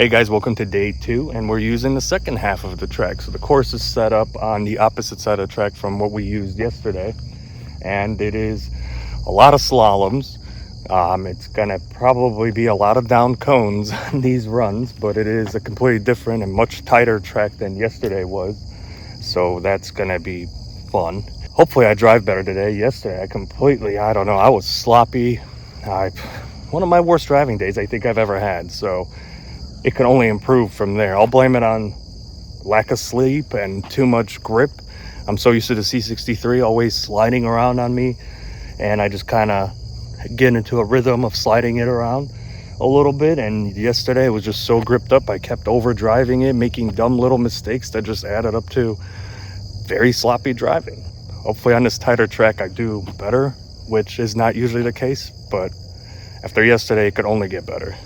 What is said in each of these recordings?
Hey guys, welcome to day 2, and we're using the second half of the track. So the course is set up on the opposite side of the track from what we used yesterday, and it is a lot of slaloms. It's gonna probably be a lot of down cones on these runs, but it is a completely different and much tighter track than yesterday was, so that's gonna be fun. Hopefully I drive better today. Yesterday I don't know, I was sloppy. One of my worst driving days I think I've ever had, so it can only improve from there. I'll blame it on lack of sleep and too much grip. I'm so used to the C63 always sliding around on me, and I just kind of get into a rhythm of sliding it around a little bit. And yesterday it was just so gripped up, I kept over driving it, making dumb little mistakes that just added up to very sloppy driving. Hopefully on this tighter track I do better, which is not usually the case, but after yesterday it could only get better.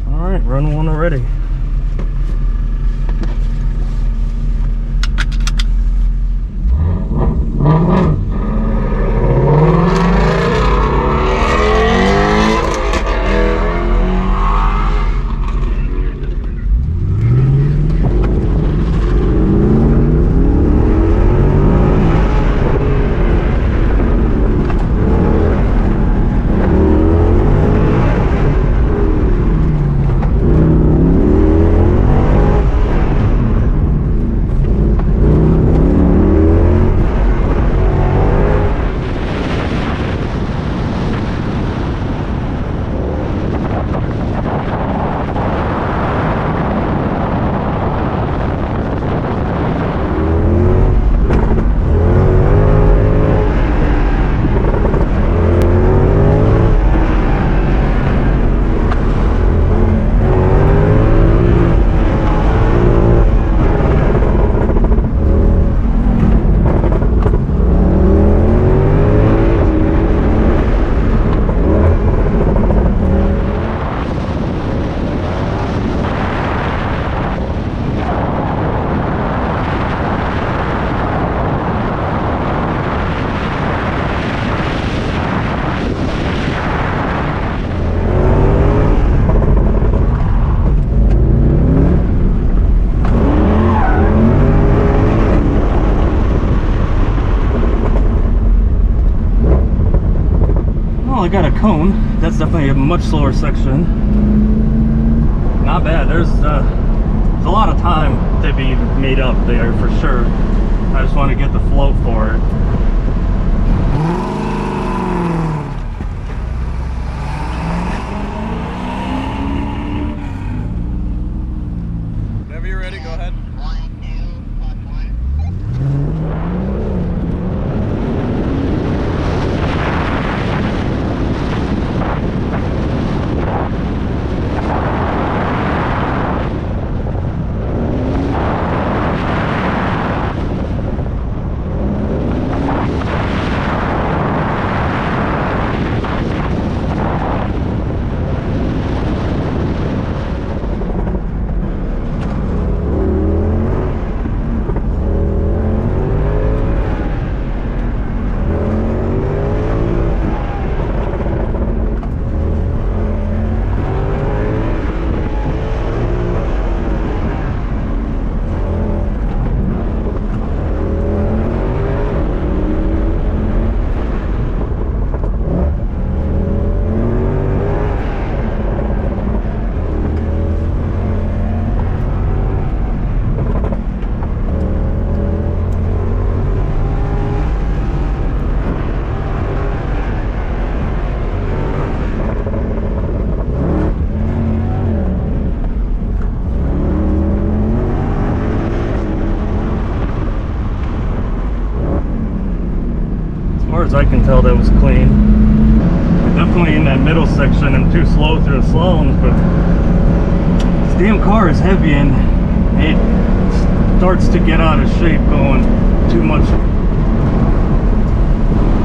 Alright, run one already. I got a cone. That's definitely a much slower section. Not bad. There's a lot of time to be made up there for sure. I just want to get the flow for it. Whenever you're ready, go ahead. I can tell, that was clean. Definitely in that middle section, I'm too slow through the slaloms, but this damn car is heavy and it starts to get out of shape going too much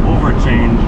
overchange.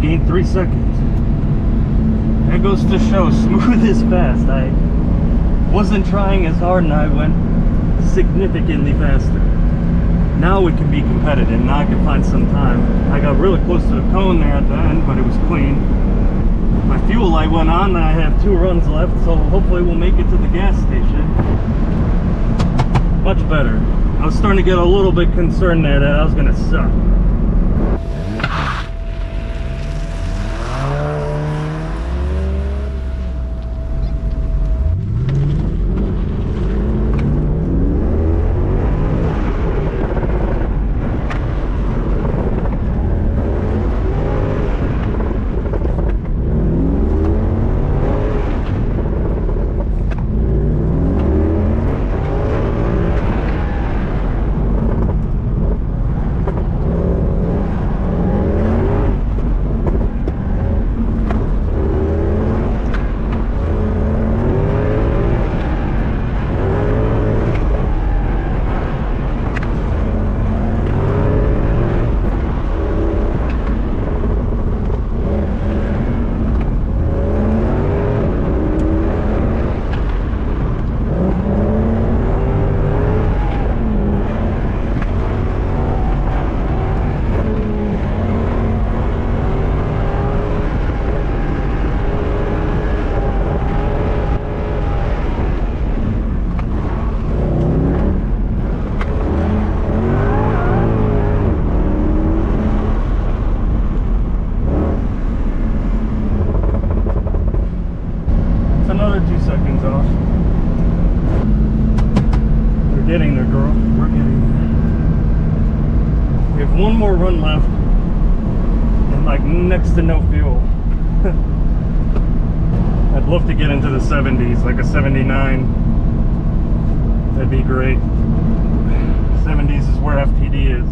Gained 3 seconds. That goes to show smooth is fast. I wasn't trying as hard and I went significantly faster. Now we can be competitive. Now I can find some time. I got really close to the cone there at the end, but it was clean. My fuel light went on and I have 2 runs left, so hopefully we'll make it to the gas station. Much better. I was starting to get a little bit concerned there that I was gonna suck. Another 2 seconds off. We're getting there, girl. We're getting there. We have 1 more run left and like next to no fuel. I'd love to get into the 70s, like a 79. That'd be great. 70s is where FTD is.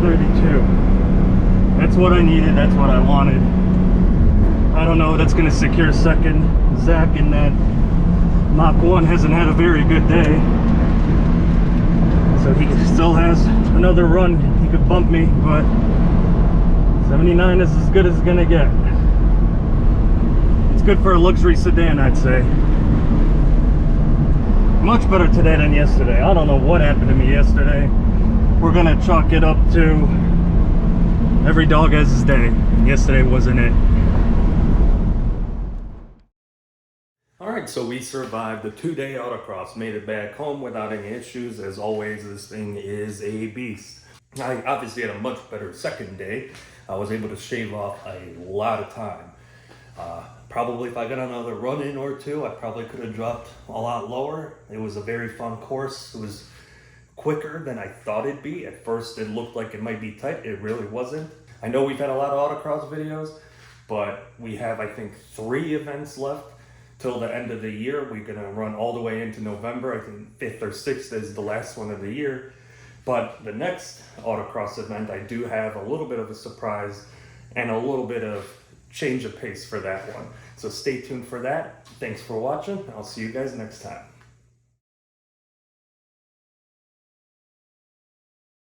1:32. That's what I needed. That's what I wanted. I don't know. That's going to secure second. Zach in that Mach 1 hasn't had a very good day, so he still has another run. He could bump me, but 79 is as good as it's going to get. It's good for a luxury sedan, I'd say. Much better today than yesterday. I don't know what happened to me yesterday. We're going to chalk it up to every dog has his day. Yesterday wasn't it. Alright, so we survived the 2-day autocross, made it back home without any issues. As always, this thing is a beast. I obviously had a much better second day. I was able to shave off a lot of time. Probably if I got another run-in or two, I probably could have dropped a lot lower. It was a very fun course. It was quicker than I thought it'd be. At first it looked like it might be tight. It really wasn't. I know we've had a lot of autocross videos, but we have, I think, 3 events left till the end of the year. We're gonna run all the way into November. I think 5th or 6th is the last one of the year. But the next autocross event, I do have a little bit of a surprise and a little bit of change of pace for that one. So stay tuned for that. Thanks for watching. I'll see you guys next time.